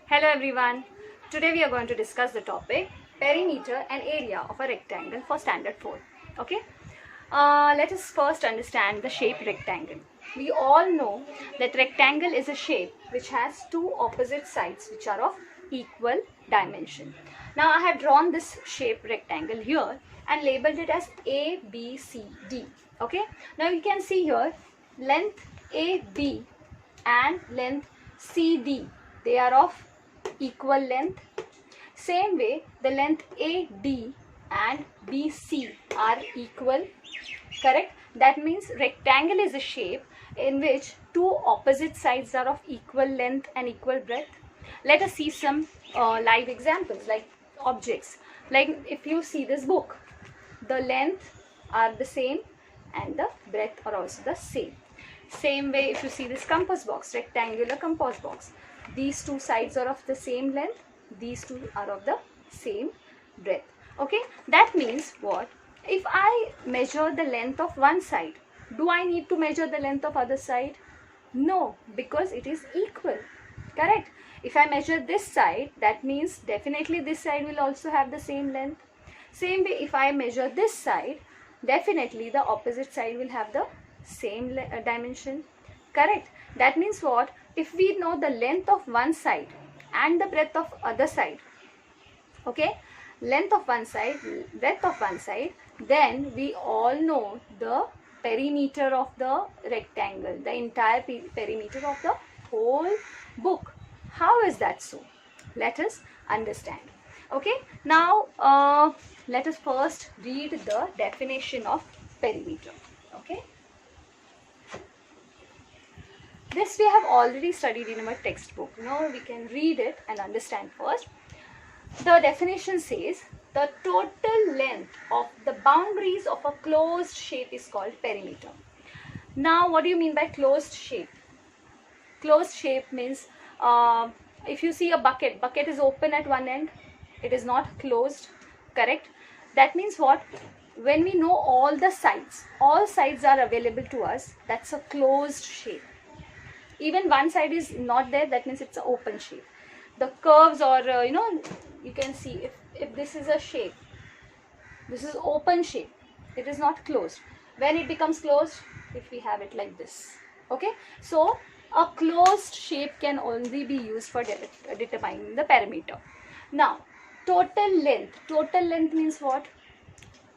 Hello everyone. Today we are going to discuss the topic perimeter and area of a rectangle for standard 4. Okay. Let us first understand the shape rectangle. We all know that rectangle is a shape which has two opposite sides which are of equal dimension. Now I have drawn this shape rectangle here and labeled it as A, B, C, D. Okay. Now you can see here length AB and length CD. They are of equal length. Same way, the length AD and BC are equal. Correct? That means rectangle is a shape in which two opposite sides are of equal length and equal breadth. Let us see some live examples like objects. Like if you see this book, the length are the same and the breadth are also the same. Same way, if you see this compass box, rectangular compass box, these two sides are of the same length, these two are of the same breadth. Okay, that means what? If I measure the length of one side, do I need to measure the length of other side? No, because it is equal. Correct? If I measure this side, that means definitely this side will also have the same length. Same way, if I measure this side, definitely the opposite side will have the same dimension. Correct? That means what? If we know the length of one side and the breadth of other side, okay, length of one side, breadth of one side, then we all know the perimeter of the rectangle, the entire perimeter of the whole book. How is that so? Let us understand. Okay, now let us first read the definition of perimeter. Okay, this we have already studied in our textbook. Now we can read it and understand first. The definition says the total length of the boundaries of a closed shape is called perimeter. Now what do you mean by closed shape? Closed shape means if you see a bucket is open at one end, it is not closed. Correct? That means what? When we know all sides are available to us, that's a closed shape. Even one side is not there, that means it's an open shape. The curves or you can see if this is a shape, this is open shape, it is not closed. When it becomes closed, if we have it like this, okay, so a closed shape can only be used for determining the perimeter. Now total length means what?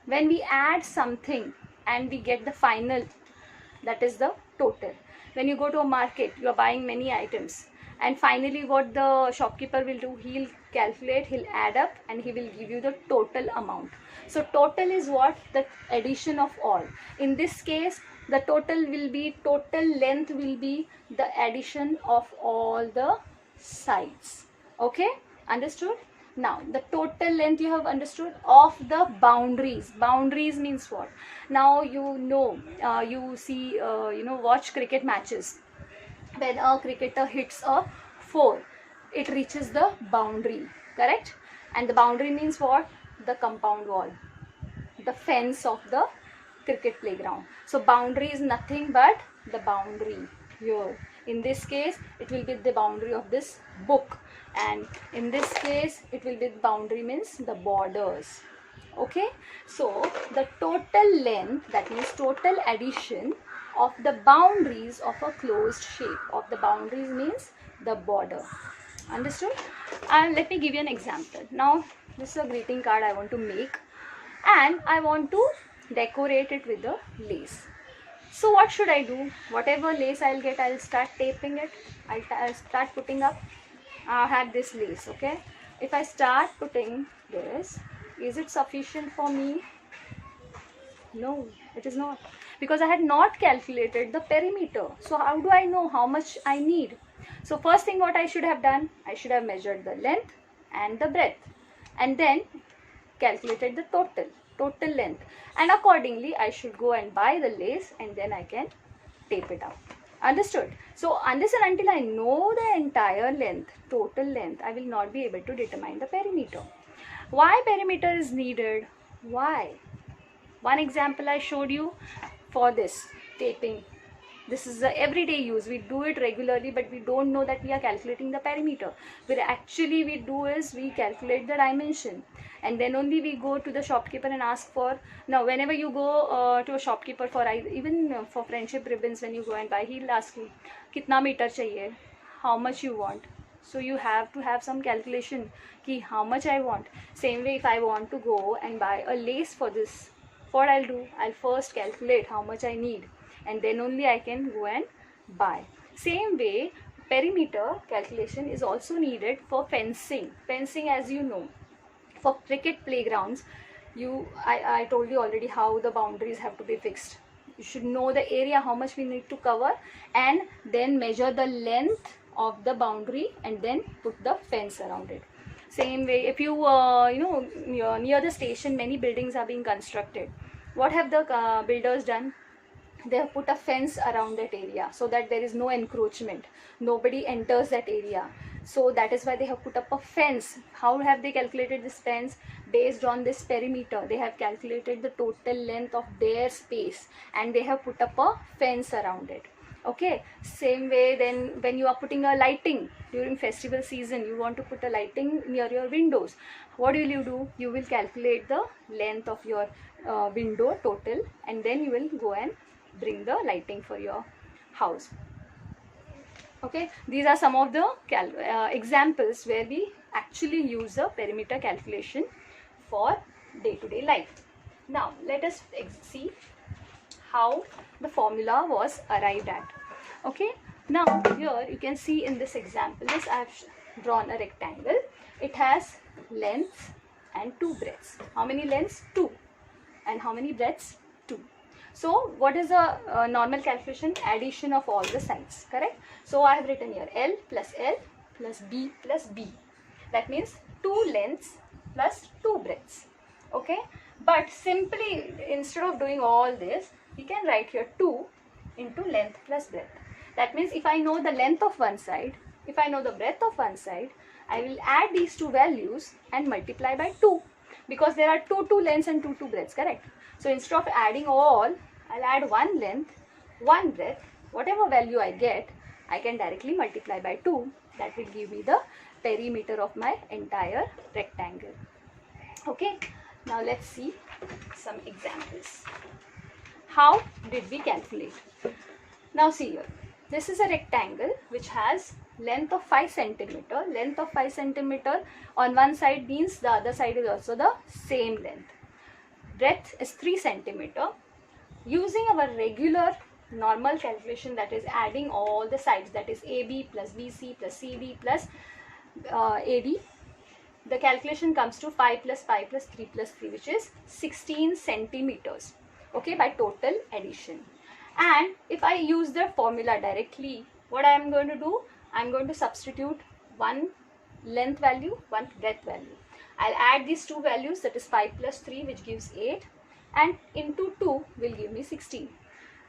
When we add something and we get the final, that is the total. When you go to a market, you are buying many items, and finally what the shopkeeper will do, he'll calculate, he'll add up, and he will give you the total amount. So total is what? The addition of all. In this case, the total length will be the addition of all the sides. Okay, understood? Now the total length you have understood of the boundaries. Boundaries means what? Now you see watch cricket matches. When a cricketer hits a 4, it reaches the boundary. Correct? And the boundary means what? The compound wall, the fence of the cricket playground. So boundary is nothing but the boundary here. In this case, it will be the boundary of this book, and in this case, it will be the boundary means the borders. Okay, so the total length, that means total addition of the boundaries of a closed shape. Of the boundaries means the border. Understood? And let me give you an example. Now this is a greeting card I want to make, and I want to decorate it with the lace. So what should I do? Whatever lace I'll get, I'll start taping it. I'll start putting up. I had this lace, okay? If I start putting this, is it sufficient for me? No, it is not, because I had not calculated the perimeter. So how do I know how much I need? So first thing what I should have done, I should have measured the length and the breadth, and then calculated the total length, and accordingly I should go and buy the lace, and then I can tape it up. Understood? So unless and until I know the entire length, total length, I will not be able to determine the perimeter. Why perimeter is needed? Why? One example I showed you for this taping. This is the everyday use. We do it regularly, but we don't know that we are calculating the perimeter. But actually we do is we calculate the dimension, and then only we go to the shopkeeper and ask for. Now whenever you go to a shopkeeper for even for friendship ribbons, when you go and buy, he'll ask you kitna meter chahiye, how much you want. So you have to have some calculation ki how much I want. Same way, if I want to go and buy a lace for this, what I'll do, I'll first calculate how much I need, and then only I can go and buy. Same way, perimeter calculation is also needed for fencing. Fencing, as you know, for cricket playgrounds, I told you already how the boundaries have to be fixed. You should know the area, how much we need to cover, and then measure the length of the boundary and then put the fence around it. Same way, if you near the station, many buildings are being constructed. What have the builders done? They have put a fence around that area so that there is no encroachment, nobody enters that area. So that is why they have put up a fence. How have they calculated this fence? Based on this perimeter, they have calculated the total length of their space and they have put up a fence around it. Okay, same way, then when you are putting a lighting during festival season, you want to put a lighting near your windows. What will you do? You will calculate the length of your window total, and then you will go and bring the lighting for your house. Okay, these are some of the examples where we actually use the perimeter calculation for day-to-day life. Now let us see how the formula was arrived at. Okay, now here you can see in this example, I have drawn a rectangle. It has lengths and 2 breadths. How many lengths? 2. And how many breadths? 2. So what is the normal calculation? Addition of all the sides, correct? So I have written here L plus B plus B. That means 2 lengths plus 2 breadths. Okay, but simply instead of doing all this, we can write here 2 into length plus breadth. That means if I know the length of one side, if I know the breadth of one side, I will add these two values and multiply by 2, because there are two lengths and two breadths, correct? So instead of adding all, I'll add one length, one breadth. Whatever value I get, I can directly multiply by 2. That will give me the perimeter of my entire rectangle. Okay, now let's see some examples. How did we calculate? Now see here, this is a rectangle which has length of 5 centimeter. Length of 5 centimeter on one side means the other side is also the same length. Breadth is 3 centimeter. Using our regular normal calculation, that is adding all the sides, that is AB plus BC plus CD plus AD, the calculation comes to 5 plus 5 plus 3 plus 3, which is 16 centimeters. Okay, by total addition. And if I use the formula directly, what I am going to do? I am going to substitute one length value, one breadth value. I'll add these two values, that is 5 plus 3, which gives 8, and into 2 will give me 16.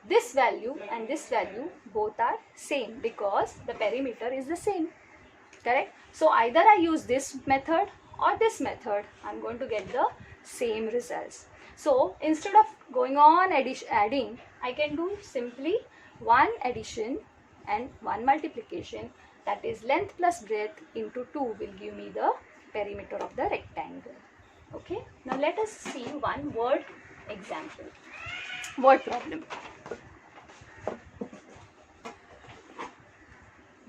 This value and this value both are same because the perimeter is the same, correct? So either I use this method or this method, I'm going to get the same results. So instead of going on adding, I can do simply one addition and one multiplication, that is length plus breadth into 2 will give me the perimeter of the rectangle. Okay, now let us see one word example, word problem.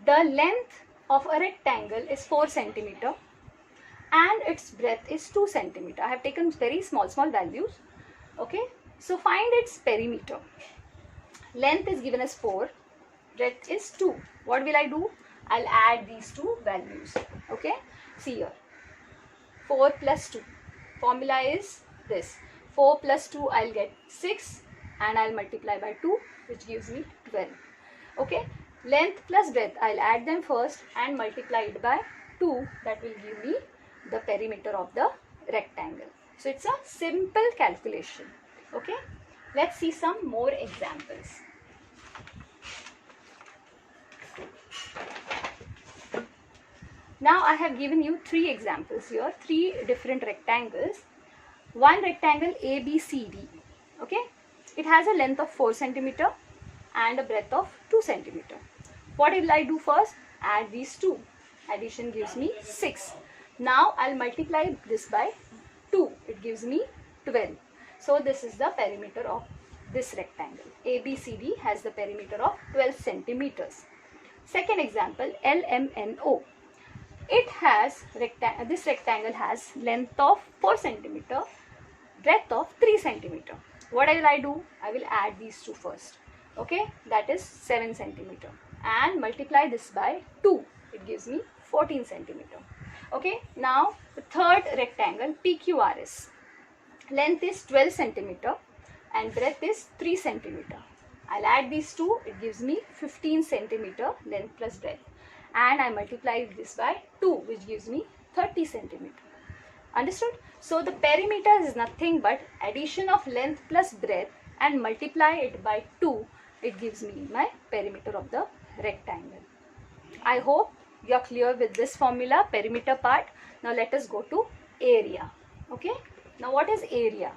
The length of a rectangle is 4 centimeter and its breadth is 2 centimeter. I have taken very small values. Okay, so find its perimeter. Length is given as 4, breadth is 2. What will I do? I'll add these two values. Okay, see here, 4 plus 2. Formula is this. 4 plus 2, I'll get 6 and I'll multiply by 2, which gives me 12. Okay, length plus breadth, I'll add them first and multiply it by 2. That will give me the perimeter of the rectangle. So it's a simple calculation. Okay, let's see some more examples. Now I have given you 3 examples here, 3 different rectangles. One rectangle ABCD. Okay, it has a length of 4 centimeter and a breadth of 2 centimeter. What will I do first? Add these two. Addition gives me 6. Now I'll multiply this by 2. It gives me 12. So this is the perimeter of this rectangle. ABCD has the perimeter of 12 centimeters. Second example, LMNO. This rectangle has length of 4 centimeter, breadth of 3 centimeter. What will I do? I will add these two first. Okay, that is 7 centimeter, and multiply this by 2. It gives me 14 centimeter. Okay, now the third rectangle, PQRS. Length is 12 centimeter and breadth is 3 centimeter. I'll add these two. It gives me 15 centimeter length plus breadth, and I multiply this by 2, which gives me 30 centimeter. Understood? So the perimeter is nothing but addition of length plus breadth and multiply it by 2. It gives me my perimeter of the rectangle. I hope you are clear with this formula, perimeter part. Now let us go to area. Okay. Now what is area?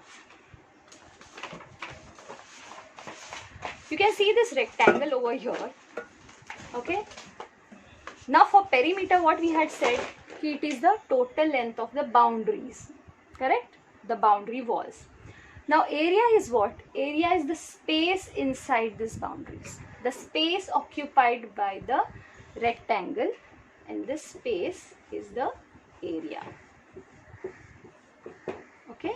You can see this rectangle over here. Okay. Now for perimeter, what we had said, it is the total length of the boundaries. Correct? The boundary walls. Now area is what? Area is the space inside these boundaries. The space occupied by the rectangle, and this space is the area. Okay?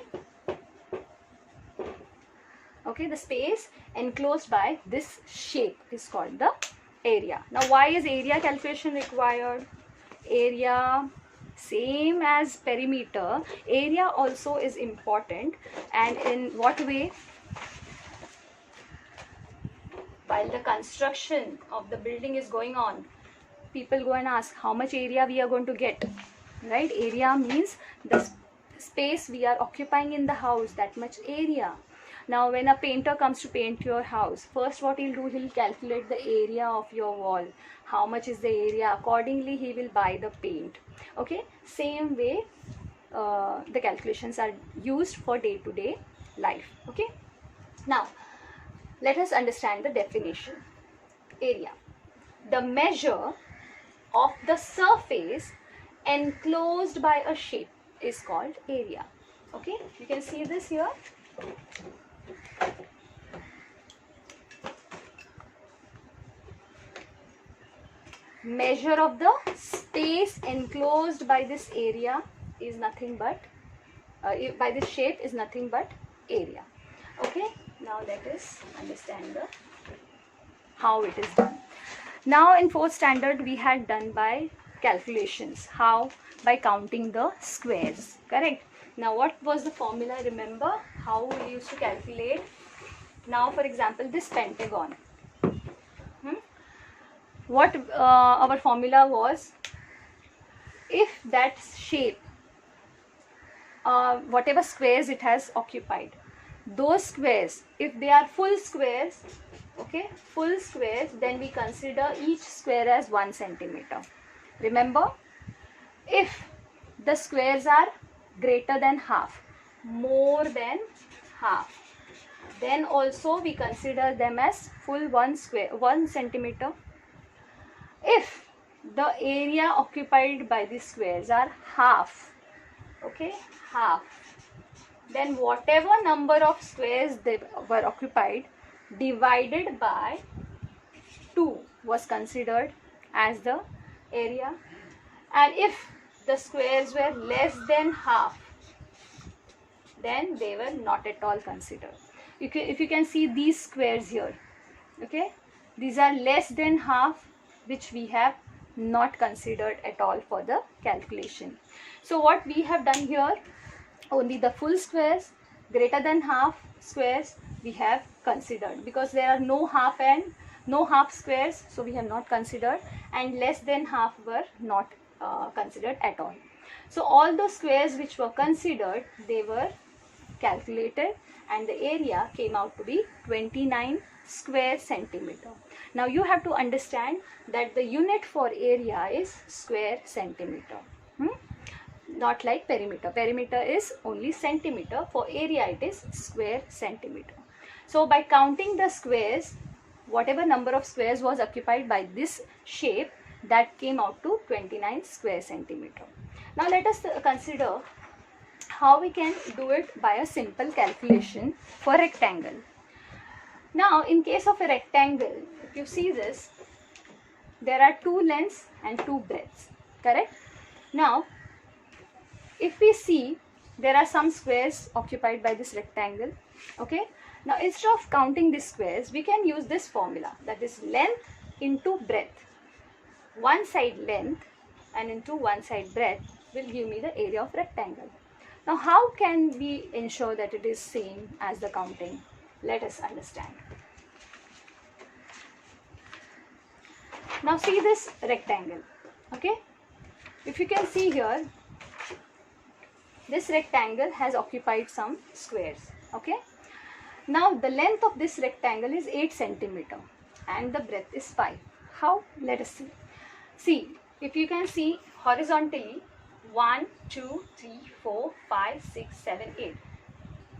Okay, the space enclosed by this shape is called the area. Now why is area calculation required? Area, same as perimeter, area also is important. And in what way? While the construction of the building is going on, people go and ask how much area we are going to get, right? Area means the space we are occupying in the house, that much area. Now when a painter comes to paint your house, first what he'll do, he'll calculate the area of your wall. How much is the area? Accordingly he will buy the paint. Okay, same way the calculations are used for day-to-day life. Okay, now let us understand the definition. Area, the measure of the surface enclosed by a shape is called area. Okay, you can see this here. Measure of the space enclosed by this area is nothing but by this shape is nothing but area. Okay, now let us understand how it is done. Now in 4th standard we had done by calculations. How? By counting the squares. Correct? Now what was the formula? Remember how we used to calculate? Now for example, this pentagon. What our formula was, if that shape, whatever squares it has occupied, those squares, if they are full squares, okay, full squares, then we consider each square as 1 centimeter. Remember, if the squares are greater than half, more than half, then also we consider them as full 1 centimeter. If the area occupied by the squares are half, okay, half, then whatever number of squares they were occupied divided by 2 was considered as the area. And if the squares were less than half, then they were not at all considered. If you can see these squares here, okay, these are less than half, which we have not considered at all for the calculation. So what we have done here, only the full squares, greater than half squares we have considered, because there are no half and no half squares, so we have not considered, and less than half were not considered at all. So all those squares which were considered, they were calculated, and the area came out to be 29 square centimeter. Now you have to understand that the unit for area is square centimeter. Not like perimeter. Perimeter is only centimeter. For area it is square centimeter. So by counting the squares, whatever number of squares was occupied by this shape, that came out to 29 square centimeter. Now let us consider how we can do it by a simple calculation for rectangle. Now in case of a rectangle, if you see this, there are two lengths and two breadths, correct? Now if we see, there are some squares occupied by this rectangle, okay? Now instead of counting these squares, we can use this formula, that is length into breadth. One side length and into one side breadth will give me the area of rectangle. Now how can we ensure that it is same as the counting? Let us understand. Now see this rectangle, okay? If you can see here, this rectangle has occupied some squares, okay? Now the length of this rectangle is 8 centimeter and the breadth is 5. How? Let us see. See, if you can see horizontally, 1, 2, 3, 4, 5, 6, 7, 8.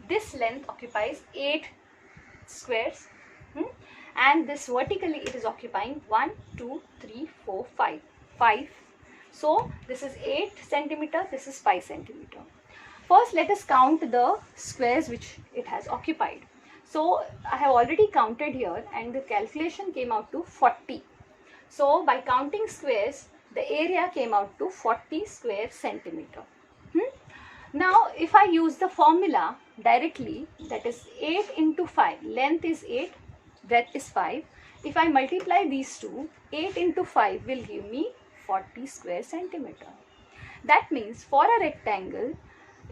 This length occupies 8 squares, and this vertically it is occupying 1, 2, 3, 4, 5. 5. So this is 8 centimeter, this is 5 centimeter. First let us count the squares which it has occupied. So I have already counted here and the calculation came out to 40. So by counting squares, the area came out to 40 square centimeter. Now if I use the formula directly, that is 8 into 5, length is 8, breadth is 5. If I multiply these two, 8 into 5 will give me 40 square centimeter. That means for a rectangle,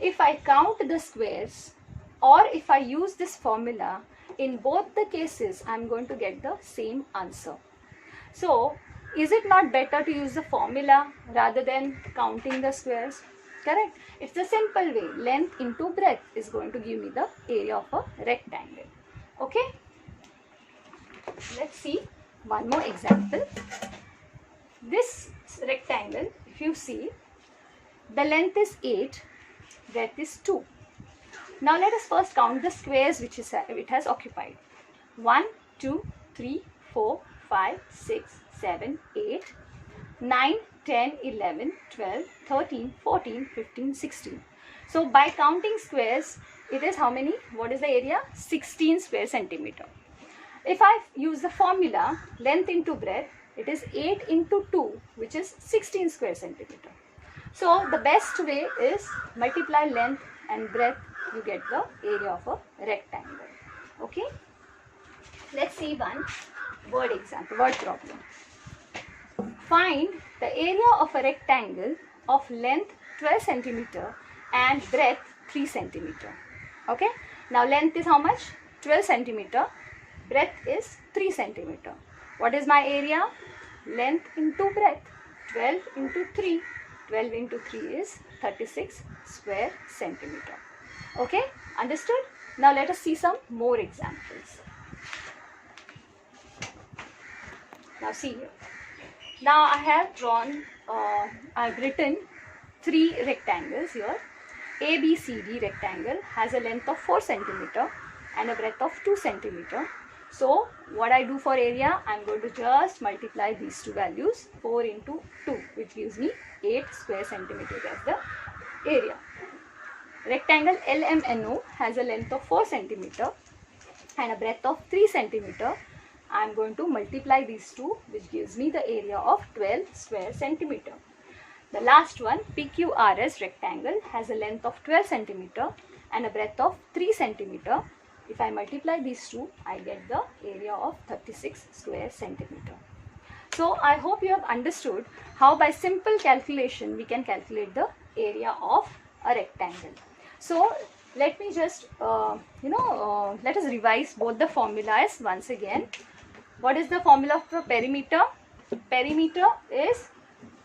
if I count the squares or if I use this formula, in both the cases I am going to get the same answer. So is it not better to use the formula rather than counting the squares? Correct? It's the simple way. Length into breadth is going to give me the area of a rectangle. Okay? Let's see one more example. This rectangle, if you see, the length is 8, breadth is 2. Now let us first count the squares which it has occupied. 1, 2, 3, 4, 5, 6, 7, 8, 9, 10, 11, 12, 13, 14, 15, 16. So by counting squares, it is how many? What is the area? 16 square centimeter. If I use the formula length into breadth, it is 8 into 2, which is 16 square centimeter. So the best way is multiply length and breadth, you get the area of a rectangle. Okay? Let's see one word example, word problem. Find the area of a rectangle of length 12 centimeter and breadth 3 centimeter. Okay? Now length is how much? 12 centimeter. Breadth is 3 centimeter. What is my area? Length into breadth. 12 into 3. 12 into 3 is 36 square centimeter. Okay? Understood? Now let us see some more examples. Now see here. Now I have drawn, I've written 3 rectangles here. ABCD rectangle has a length of 4 centimeter and a breadth of 2 centimeter. So what I do for area, I am going to just multiply these two values, 4 into 2, which gives me 8 square centimeters as the area. Rectangle LMNO has a length of 4 centimeter and a breadth of 3 centimeter. I am going to multiply these two, which gives me the area of 12 square centimeter. The last one, PQRS rectangle has a length of 12 centimeter and a breadth of 3 centimeter. If I multiply these two, I get the area of 36 square centimeter. So I hope you have understood how by simple calculation we can calculate the area of a rectangle. So let me just, let us revise both the formulas once again. What is the formula for perimeter? Perimeter is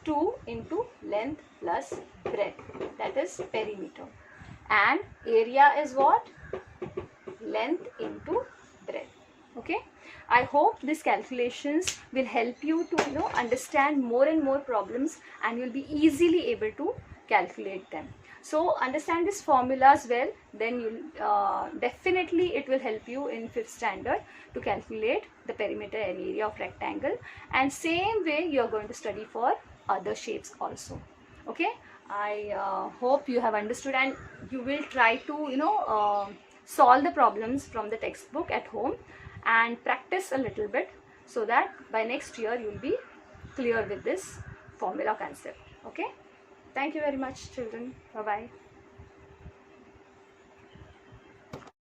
2 into length plus breadth. That is perimeter. And area is what? Length into breadth. Okay? I hope these calculations will help you to understand more and more problems, and you will be easily able to calculate them. So understand this formulas well, then you definitely it will help you in 5th standard to calculate the perimeter and area of rectangle, and same way you are going to study for other shapes also. Okay, I hope you have understood, and you will try to solve the problems from the textbook at home and practice a little bit, so that by next year you will be clear with this formula concept. Okay, thank you very much children. Bye bye.